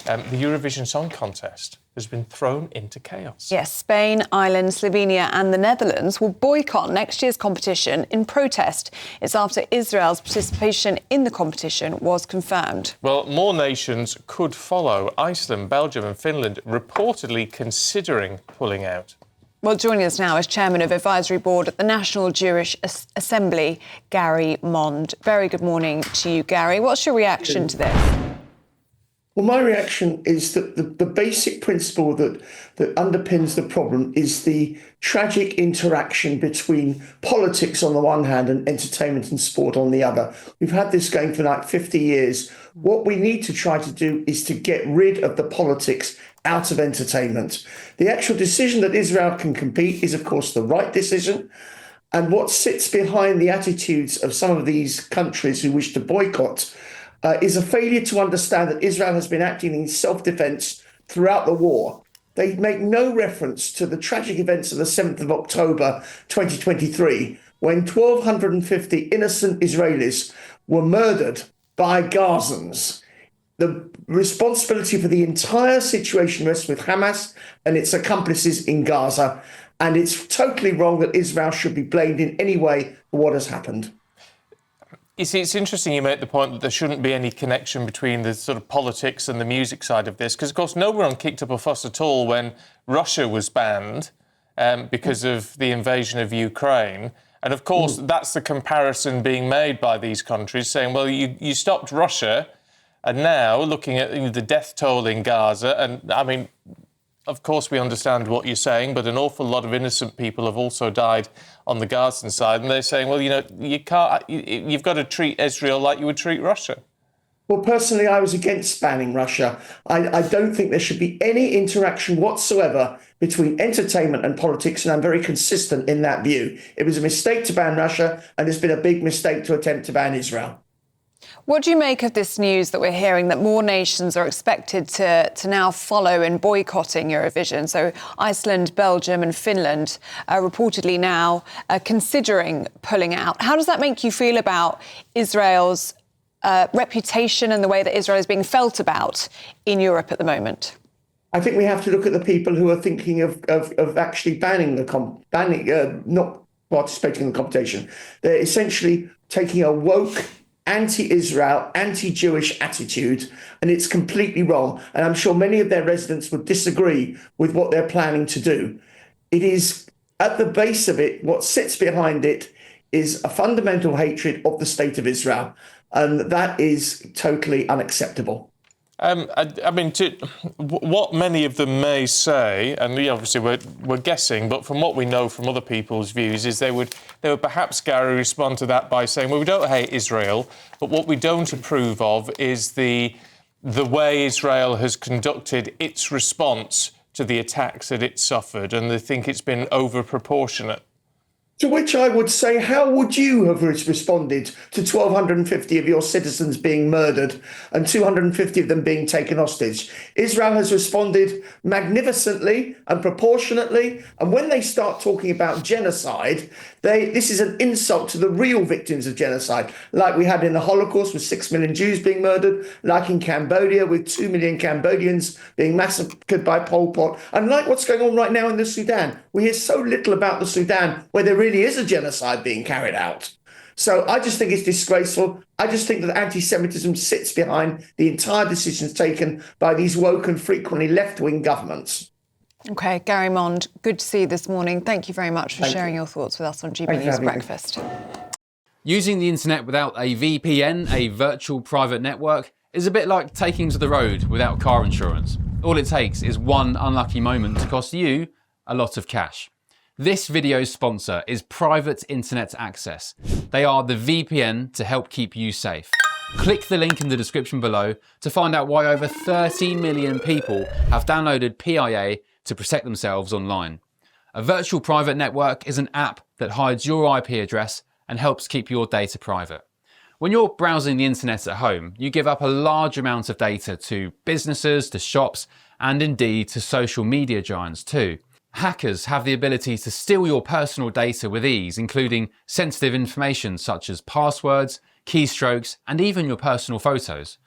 the Eurovision Song Contest has been thrown into chaos. Yes, Spain, Ireland, Slovenia and the Netherlands will boycott next year's competition in protest. It's after Israel's participation in the competition was confirmed. Well, more nations could follow. Iceland, Belgium and Finland reportedly considering pulling out. Well, joining us now is Chairman of Advisory Board at the National Jewish Assembly, Gary Mond. Very good morning to you, Gary. What's your reaction to this? Well, my reaction is that the basic principle that underpins the problem is the tragic interaction between politics on the one hand and entertainment and sport on the other. We've had this going for like 50 years. What we need to try to do is to get rid of the politics out of entertainment. The actual decision that Israel can compete is, of course, the right decision. And what sits behind the attitudes of some of these countries who wish to boycott is a failure to understand that Israel has been acting in self-defense throughout the war. They make no reference to the tragic events of the 7th of October 2023, when 1,250 innocent Israelis were murdered by Gazans. The responsibility for the entire situation rests with Hamas and its accomplices in Gaza, and it's totally wrong that Israel should be blamed in any way for what has happened. You see, it's interesting you make the point that there shouldn't be any connection between the sort of politics and the music side of this, because, of course, no one kicked up a fuss at all when Russia was banned because of the invasion of Ukraine. And, of course, that's the comparison being made by these countries, saying, well, you stopped Russia, and now looking at the death toll in Gaza, and, I mean, of course, we understand what you're saying, but an awful lot of innocent people have also died on the Gazan side, and they're saying, well, you know, you've got to treat Israel like you would treat Russia. Well, personally, I was against banning Russia. I don't think there should be any interaction whatsoever between entertainment and politics, and I'm very consistent in that view. It was a mistake to ban Russia, and it's been a big mistake to attempt to ban Israel. What do you make of this news that we're hearing that more nations are expected to now follow in boycotting Eurovision? So Iceland, Belgium and Finland are reportedly now considering pulling out. How does that make you feel about Israel's reputation and the way that Israel is being felt about in Europe at the moment? I think we have to look at the people who are thinking of actually not participating in the competition. They're essentially taking a woke, anti-Israel, anti-Jewish attitude, and it's completely wrong. And I'm sure many of their residents would disagree with what they're planning to do. It is, at the base of it, what sits behind it is a fundamental hatred of the state of Israel, and that is totally unacceptable. I mean, what many of them may say, and obviously we're guessing, but from what we know from other people's views, is they would perhaps, Gary, respond to that by saying, well, we don't hate Israel, but what we don't approve of is the way Israel has conducted its response to the attacks that it suffered, and they think it's been over-proportionate. To which I would say, how would you have responded to 1,250 of your citizens being murdered and 250 of them being taken hostage? Israel has responded magnificently and proportionately. And when they start talking about genocide, this is an insult to the real victims of genocide, like we had in the Holocaust with 6 million Jews being murdered, like in Cambodia with 2 million Cambodians being massacred by Pol Pot, and like what's going on right now in the Sudan. We hear so little about the Sudan, where there really is a genocide being carried out. So I just think it's disgraceful. I just think that anti-Semitism sits behind the entire decisions taken by these woke and frequently left-wing governments. OK, Gary Mond, good to see you this morning. Thank you very much for sharing your thoughts with us on GBNews Breakfast. Using the internet without a VPN, a virtual private network, is a bit like taking to the road without car insurance. All it takes is one unlucky moment to cost you a lot of cash. This video's sponsor is Private Internet Access. They are the VPN to help keep you safe. Click the link in the description below to find out why over 30 million people have downloaded PIA to protect themselves online. A virtual private network is an app that hides your IP address and helps keep your data private. When you're browsing the internet at home, you give up a large amount of data to businesses, to shops, and indeed to social media giants too. Hackers have the ability to steal your personal data with ease, including sensitive information such as passwords, keystrokes, and even your personal photos.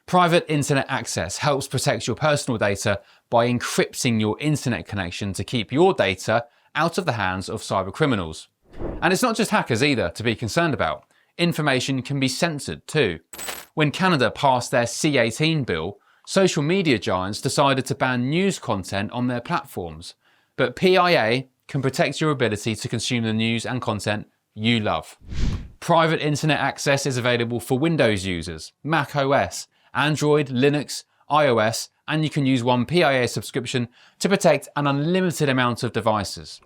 Private internet access helps protect your personal data by encrypting your internet connection to keep your data out of the hands of cyber criminals. And it's not just hackers either to be concerned about. Information can be censored too. When Canada passed their C18 bill, social media giants decided to ban news content on their platforms. But PIA can protect your ability to consume the news and content you love. Private internet access is available for Windows users, Mac OS, Android, Linux, iOS, and you can use one PIA subscription to protect an unlimited amount of devices.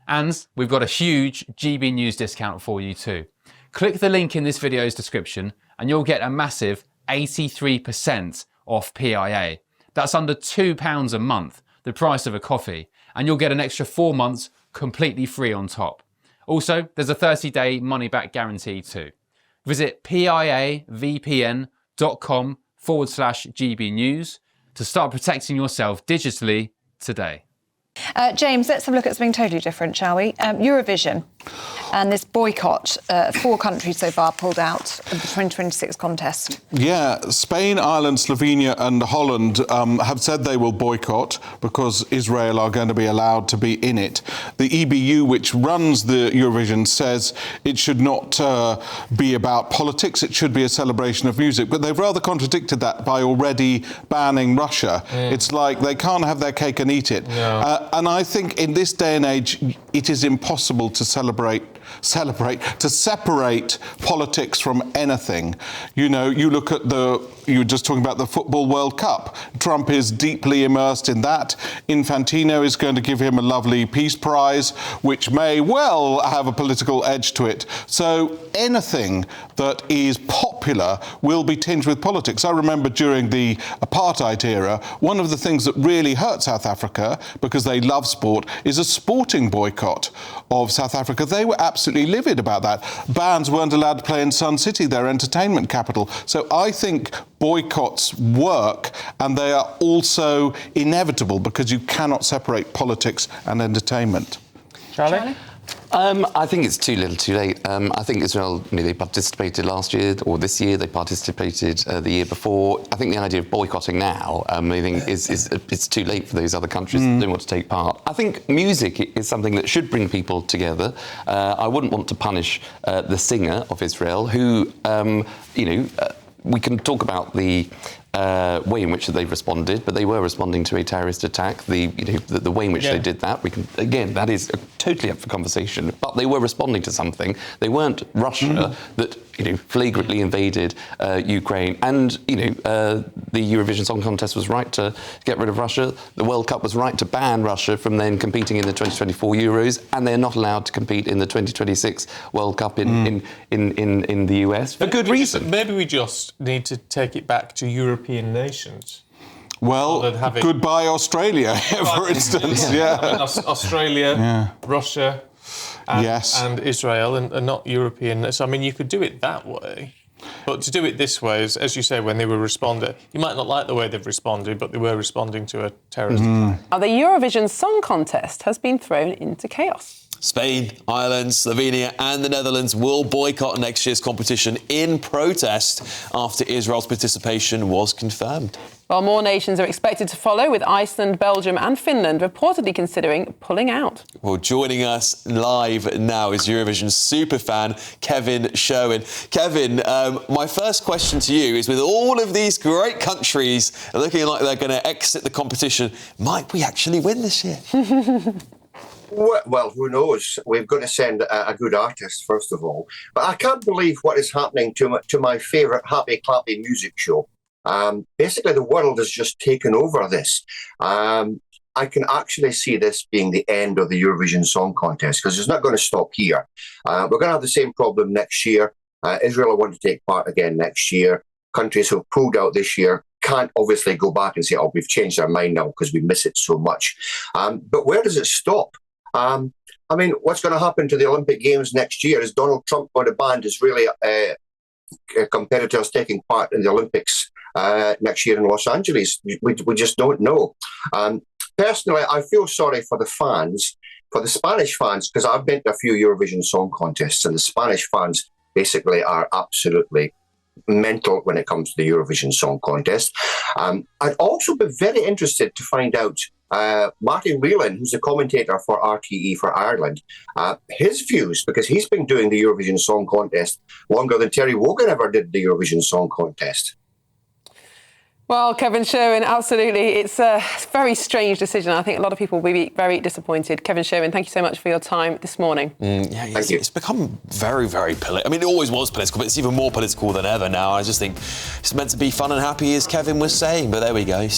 And we've got a huge GBNews discount for you too. Click the link in this video's description and you'll get a massive 83% off PIA. That's under £2 a month, the price of a coffee, and you'll get an extra 4 months completely free on top. Also, there's a 30-day money-back guarantee too. Visit piavpn.com/GBnews to start protecting yourself digitally today. James, let's have a look at something totally different, shall we? Eurovision and this boycott. 4 countries so far pulled out of the 2026 contest. Yeah, Spain, Ireland, Slovenia and Holland have said they will boycott because Israel are going to be allowed to be in it. The EBU, which runs the Eurovision, says it should not be about politics, it should be a celebration of music. But they've rather contradicted that by already banning Russia. It's like they can't have their cake and eat it. No. And I think in this day and age, it is impossible to separate politics from anything. You know, you look at you were just talking about the Football World Cup. Trump is deeply immersed in that. Infantino is going to give him a lovely peace prize, which may well have a political edge to it. So anything that is popular will be tinged with politics. I remember during the apartheid era, one of the things that really hurt South Africa, because they love sport, is a sporting boycott of South Africa. They were absolutely livid about that. Bands weren't allowed to play in Sun City, their entertainment capital. So I think boycotts work, and they are also inevitable because you cannot separate politics and entertainment. Charlie? I think it's too little too late. I think Israel, they participated last year, or this year, they participated the year before. I think the idea of boycotting now, I think it's too late for those other countries that don't want to take part. I think music is something that should bring people together. I wouldn't want to punish the singer of Israel, who, we can talk about the way in which they've responded, but they were responding to a terrorist attack. The way in which they did that, that is totally up for conversation. But they were responding to something. They weren't Russia that flagrantly invaded Ukraine. And the Eurovision Song Contest was right to get rid of Russia. The World Cup was right to ban Russia from then competing in the 2024 Euros, and they're not allowed to compete in the 2026 World Cup in the US for good reason. Maybe we just need to take it back to European nations. Well, goodbye Australia, for instance. Yeah. I mean, Australia, Russia, and Israel, and not European. So, I mean, you could do it that way. But to do it this way, as you say, when they were responding, you might not like the way they've responded, but they were responding to a terrorist attack. The Eurovision Song Contest has been thrown into chaos. Spain, Ireland, Slovenia and the Netherlands will boycott next year's competition in protest after Israel's participation was confirmed. While more nations are expected to follow, with Iceland, Belgium and Finland reportedly considering pulling out. Well, joining us live now is Eurovision superfan Kevin Sherwin. Kevin, my first question to you is, with all of these great countries looking like they're going to exit the competition, might we actually win this year? Well, who knows? We've got to send a good artist, first of all. But I can't believe what is happening to my favourite happy, clappy music show. Basically, the world has just taken over this. I can actually see this being the end of the Eurovision Song Contest, because it's not going to stop here. We're going to have the same problem next year. Israel will want to take part again next year. Countries who have pulled out this year can't obviously go back and say, oh, we've changed our mind now because we miss it so much. But where does it stop? I mean, what's going to happen to the Olympic Games next year? Is Donald Trump going to ban Israeli competitors taking part in the Olympics next year in Los Angeles? We just don't know. Personally, I feel sorry for the fans, for the Spanish fans, because I've been to a few Eurovision Song Contests, and the Spanish fans basically are absolutely mental when it comes to the Eurovision Song Contest. I'd also be very interested to find out Martin Whelan, who's the commentator for RTE for Ireland, his views, because he's been doing the Eurovision Song Contest longer than Terry Wogan ever did the Eurovision Song Contest. Well, Kevin Sherwin, absolutely. It's a very strange decision. I think a lot of people will be very disappointed. Kevin Sherwin, thank you so much for your time this morning. It's become very, very political. I mean, it always was political, but it's even more political than ever now. I just think it's meant to be fun and happy, as Kevin was saying. But there we go.